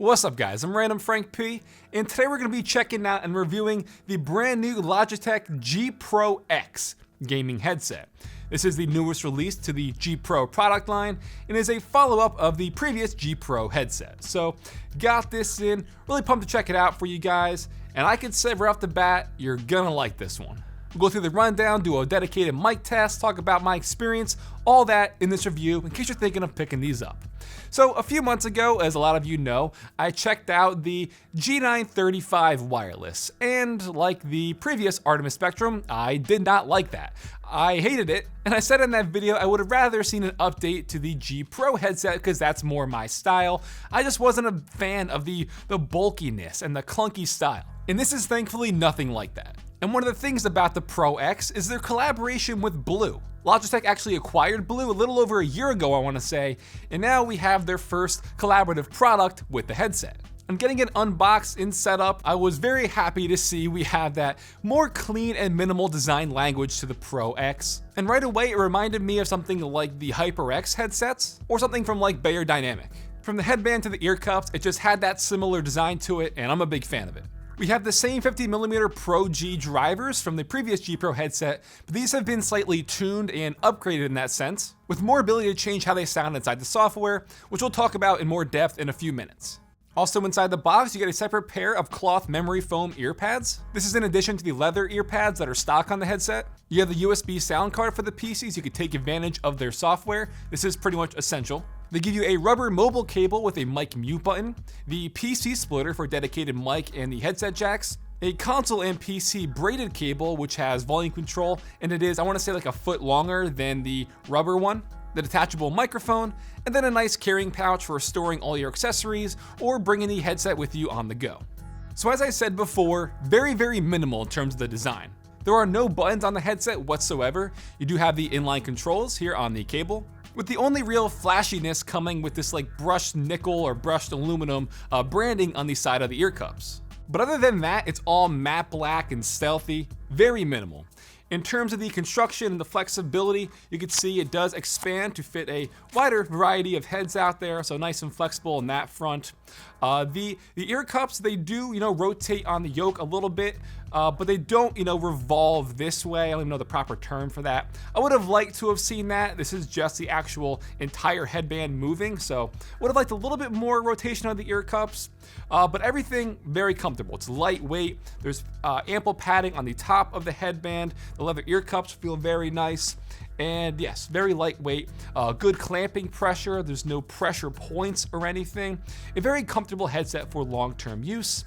What's up guys, I'm Random Frank P, and today we're going to be checking out and reviewing the brand new Logitech G Pro X gaming headset. This is the newest release to the G Pro product line and is a follow-up of the previous G Pro headset. So got this in, really pumped to check it out for you guys, and I can say right off the bat, you're gonna like this one. We'll go through the rundown, do a dedicated mic test, talk about my experience, all that in this review in case you're thinking of picking these up. So a few months ago, as a lot of you know, I checked out the G935 wireless, and like the previous Artemis Spectrum, I did not like that. I hated it, and I said in that video I would have rather seen an update to the G Pro headset because that's more my style. I just wasn't a fan of the bulkiness and the clunky style, and this is thankfully nothing like that. And one of the things about the Pro X is their collaboration with Blue. Logitech actually acquired Blue a little over a year ago, I want to say, and now we have their first collaborative product with the headset. And getting it unboxed and set up, I was very happy to see we have that more clean and minimal design language to the Pro X. And right away it reminded me of something like the HyperX headsets, or something from like Beyerdynamic. From the headband to the ear cuffs, it just had that similar design to it, and I'm a big fan of it. We have the same 50mm Pro G drivers from the previous G Pro headset, but these have been slightly tuned and upgraded in that sense, with more ability to change how they sound inside the software, which we'll talk about in more depth in a few minutes. Also inside the box, you get a separate pair of cloth memory foam ear pads. This is in addition to the leather ear pads that are stock on the headset. You have the USB sound card for the PCs, you can take advantage of their software. This is pretty much essential. They give you a rubber mobile cable with a mic mute button, the PC splitter for dedicated mic and the headset jacks, a console and PC braided cable which has volume control, and it is, I want to say, like a foot longer than the rubber one, the detachable microphone, and then a nice carrying pouch for storing all your accessories or bringing the headset with you on the go. So as I said before, very minimal in terms of the design. There are no buttons on the headset whatsoever. You do have the inline controls here on the cable, with the only real flashiness coming with this like brushed nickel or brushed aluminum branding on the side of the ear cups. But other than that, it's all matte black and stealthy, very minimal. In terms of the construction and the flexibility, you can see it does expand to fit a wider variety of heads out there, so nice and flexible in that front. The ear cups, they do, rotate on the yoke a little bit, but they don't, revolve this way. I don't even know the proper term for that. I would have liked to have seen that. This is just the actual entire headband moving, so would have liked a little bit more rotation on the ear cups, but everything very comfortable. It's lightweight. There's ample padding on the top of the headband. The leather ear cups feel very nice. And yes, very lightweight, good clamping pressure, there's no pressure points or anything. A very comfortable headset for long-term use.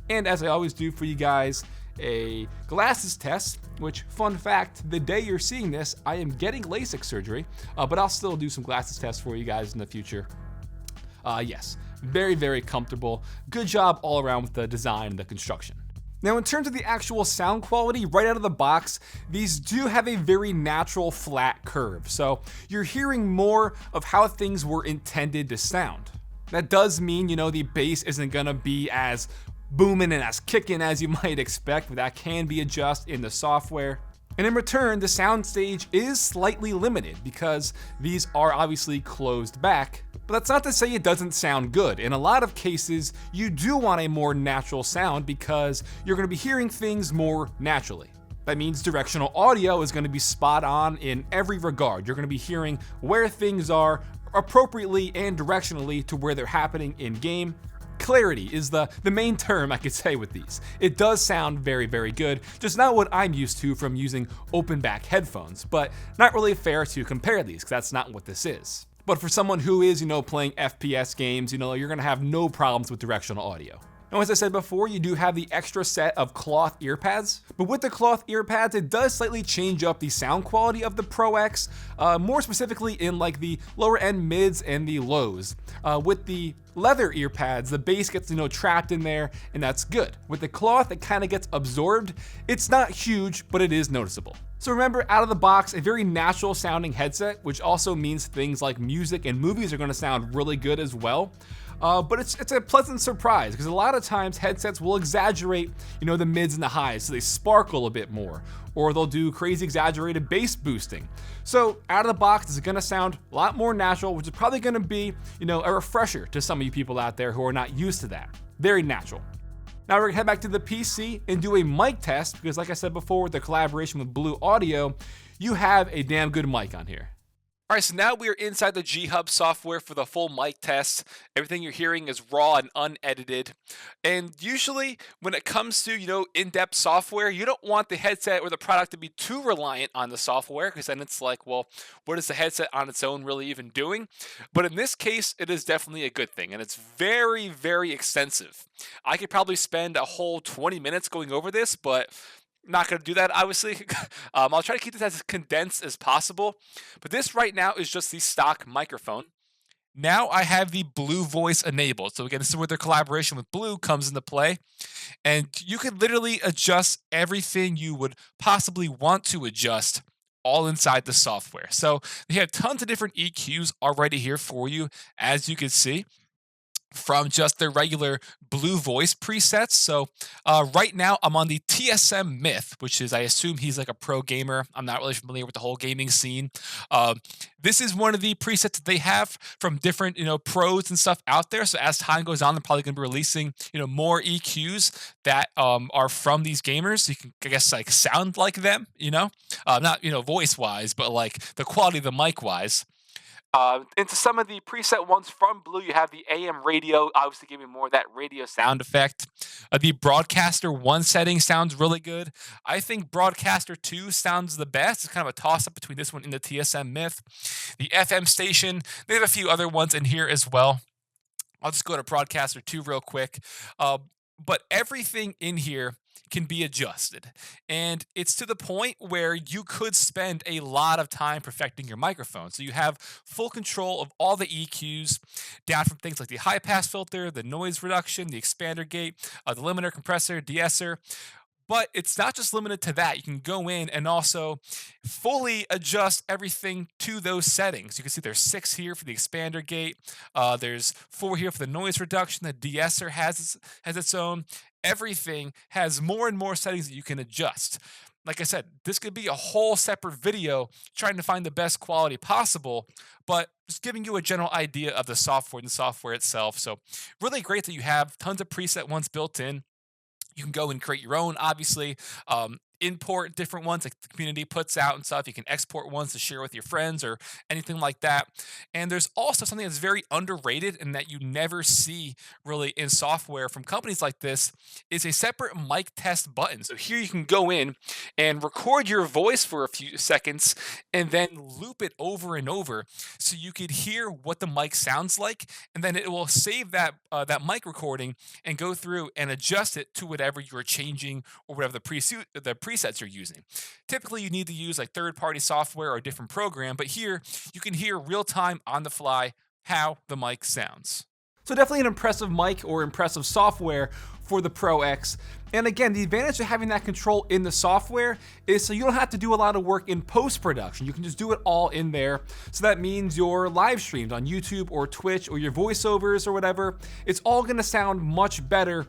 And as I always do for you guys, a glasses test, which, fun fact, the day you're seeing this, I am getting LASIK surgery, but I'll still do some glasses tests for you guys in the future. Yes, very comfortable. Good job all around with the design and the construction. Now, in terms of the actual sound quality, right out of the box, these do have a very natural flat curve. So you're hearing more of how things were intended to sound. That does mean, the bass isn't gonna be as booming and as kicking as you might expect, but that can be adjusted in the software. And in return, the soundstage is slightly limited because these are obviously closed back. But that's not to say it doesn't sound good. In a lot of cases, you do want a more natural sound because you're going to be hearing things more naturally. That means directional audio is going to be spot on in every regard. You're going to be hearing where things are appropriately and directionally to where they're happening in game. Clarity is the main term I could say with these. It does sound very good, just not what I'm used to from using open back headphones, but not really fair to compare these because that's not what this is. But for someone who is, playing FPS games, you're gonna have no problems with directional audio. Now, as I said before, you do have the extra set of cloth ear pads, but with the cloth ear pads, it does slightly change up the sound quality of the Pro X, more specifically in like the lower end mids and the lows. With the leather ear pads, the bass gets, trapped in there, and that's good. With the cloth, it kind of gets absorbed. It's not huge, but it is noticeable. So remember, out of the box, a very natural sounding headset, which also means things like music and movies are gonna sound really good as well. But it's a pleasant surprise because a lot of times headsets will exaggerate, the mids and the highs, so they sparkle a bit more, or they'll do crazy exaggerated bass boosting. So out of the box, it's gonna sound a lot more natural, which is probably gonna be, a refresher to some of you people out there who are not used to that. Very natural. Now we're gonna head back to the PC and do a mic test because, like I said before, with the collaboration with Blue Audio, you have a damn good mic on here. All right, so now we are inside the G-Hub software for the full mic test. Everything you're hearing is raw and unedited. And usually when it comes to, in-depth software, you don't want the headset or the product to be too reliant on the software because then it's like, well, what is the headset on its own really even doing? But in this case, it is definitely a good thing, and it's very, very extensive. I could probably spend a whole 20 minutes going over this, but not going to do that, obviously. I'll try to keep this as condensed as possible. But this right now is just the stock microphone. Now I have the Blue Voice enabled. So again, this is where their collaboration with Blue comes into play. And you can literally adjust everything you would possibly want to adjust all inside the software. So they have tons of different EQs already here for you, as you can see, from just their regular Blue Voice presets. So right now I'm on the TSM Myth, which is, I assume he's like a pro gamer. I'm not really familiar with the whole gaming scene. This is one of the presets that they have from different, pros and stuff out there. So as time goes on, they're probably going to be releasing, more EQs that are from these gamers. So you can, I guess, like sound like them, not, voice wise, but like the quality of the mic wise. Into some of the preset ones from Blue, you have the AM radio, obviously giving more of that radio sound effect. The Broadcaster 1 setting sounds really good. I think Broadcaster 2 sounds the best. It's kind of a toss-up between this one and the TSM Myth. The FM station, they have a few other ones in here as well. I'll just go to Broadcaster 2 real quick. But everything in here can be adjusted. And it's to the point where you could spend a lot of time perfecting your microphone. So you have full control of all the EQs, down from things like the high pass filter, the noise reduction, the expander gate, the limiter, compressor, de-esser. But it's not just limited to that. You can go in and also fully adjust everything to those settings. You can see there's 6 here for the expander gate. There's 4 here for the noise reduction. The de-esser has its own. Everything has more and more settings that you can adjust. Like I said, this could be a whole separate video trying to find the best quality possible, but just giving you a general idea of the software and the software itself. So really great that you have tons of preset ones built in. You can go and create your own, obviously. Import different ones like the community puts out and stuff. You can export ones to share with your friends or anything like that. And there's also something that's very underrated and that you never see really in software from companies like this is a separate mic test button. So here you can go in and record your voice for a few seconds and then loop it over and over so you could hear what the mic sounds like, and then it will save that mic recording and go through and adjust it to whatever you're changing or whatever the presets you're using. Typically, you need to use like third-party software or a different program, but here you can hear real-time on the fly how the mic sounds. So definitely an impressive mic or impressive software for the Pro X. And again, the advantage of having that control in the software is so you don't have to do a lot of work in post-production. You can just do it all in there. So that means your live streams on YouTube or Twitch or your voiceovers or whatever, it's all gonna sound much better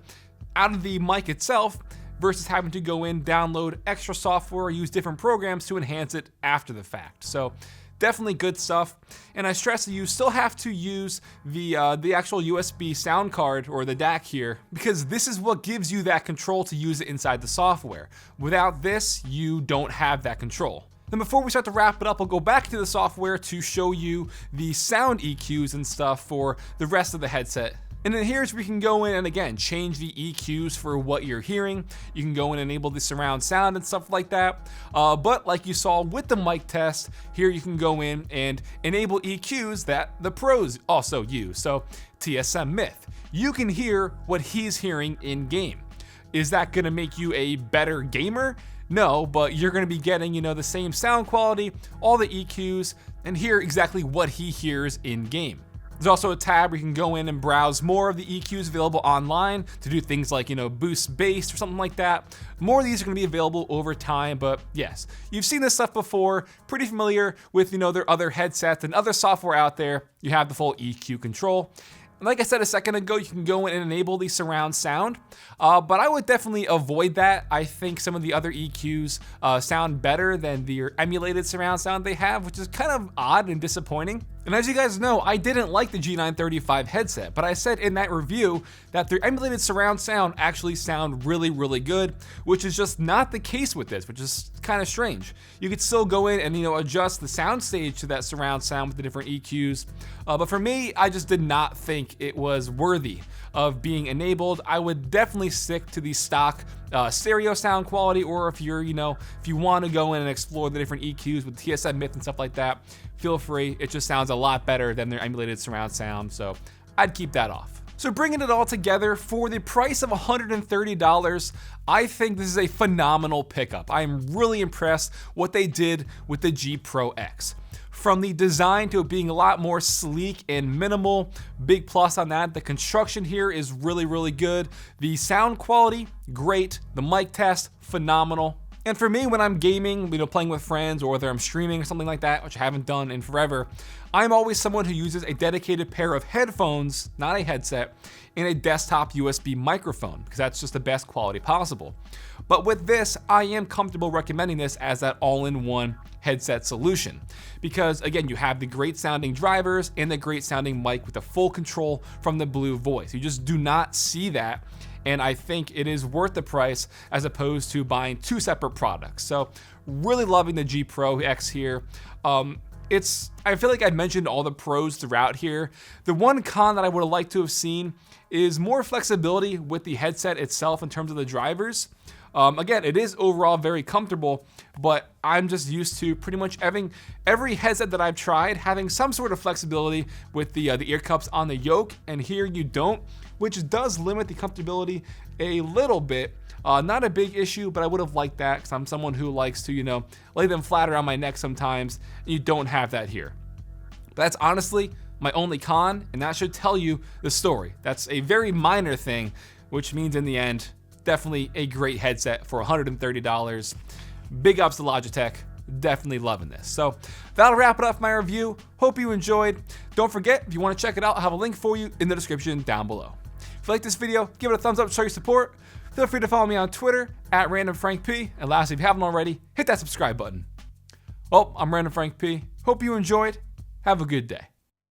out of the mic itself versus having to go in, download extra software, or use different programs to enhance it after the fact. So definitely good stuff. And I stress that you still have to use the actual USB sound card or the DAC here, because this is what gives you that control to use it inside the software. Without this, you don't have that control. Then before we start to wrap it up, I'll go back to the software to show you the sound EQs and stuff for the rest of the headset. And then here's where you can go in and again, change the EQs for what you're hearing. You can go and enable the surround sound and stuff like that. But like you saw with the mic test, here you can go in and enable EQs that the pros also use. So TSM Myth, you can hear what he's hearing in game. Is that gonna make you a better gamer? No, but you're gonna be getting, the same sound quality, all the EQs, and hear exactly what he hears in game. There's also a tab where you can go in and browse more of the EQs available online to do things like, boost bass or something like that. More of these are going to be available over time, but yes, you've seen this stuff before, pretty familiar with, their other headsets and other software out there. You have the full EQ control. And like I said a second ago, you can go in and enable the surround sound, but I would definitely avoid that. I think some of the other EQs sound better than the emulated surround sound they have, which is kind of odd and disappointing. And as you guys know, I didn't like the G935 headset, but I said in that review that their emulated surround sound actually sound really, really good, which is just not the case with this, which is kind of strange. You could still go in and adjust the sound stage to that surround sound with the different EQs, but for me, I just did not think it was worthy of being enabled. I would definitely stick to the stock stereo sound quality, or if you're, if you want to go in and explore the different EQs with TSM MIP and stuff like that, feel free. It just sounds a lot better than their emulated surround sound, so I'd keep that off. So bringing it all together, for the price of $130, I think this is a phenomenal pickup. I am really impressed what they did with the G Pro X. From the design to it being a lot more sleek and minimal, big plus on that. The construction here is really, really good. The sound quality, great. The mic test, phenomenal. And for me, when I'm gaming, playing with friends, or whether I'm streaming or something like that, which I haven't done in forever, I'm always someone who uses a dedicated pair of headphones, not a headset, and a desktop USB microphone, because that's just the best quality possible. But with this, I am comfortable recommending this as that all-in-one headset solution, because again, you have the great sounding drivers and the great sounding mic with the full control from the Blue Voice. You just do not see that, and I think it is worth the price as opposed to buying two separate products. So really loving the G Pro X here. I feel like I mentioned all the pros throughout here. The one con that I would have liked to have seen is more flexibility with the headset itself in terms of the drivers. Again, it is overall very comfortable, but I'm just used to pretty much every headset that I've tried having some sort of flexibility with the ear cups on the yoke, and here you don't, which does limit the comfortability a little bit. Not a big issue, but I would have liked that because I'm someone who likes to, lay them flat around my neck sometimes. And you don't have that here. But that's honestly my only con, and that should tell you the story. That's a very minor thing, which means in the end, definitely a great headset for $130. Big ups to Logitech. Definitely loving this. So that'll wrap it up for my review. Hope you enjoyed. Don't forget, if you want to check it out, I'll have a link for you in the description down below. If you like this video, give it a thumbs up to show your support. Feel free to follow me on Twitter at RandomFrankP. And lastly, if you haven't already, hit that subscribe button. Well, I'm Random Frank P. Hope you enjoyed. Have a good day.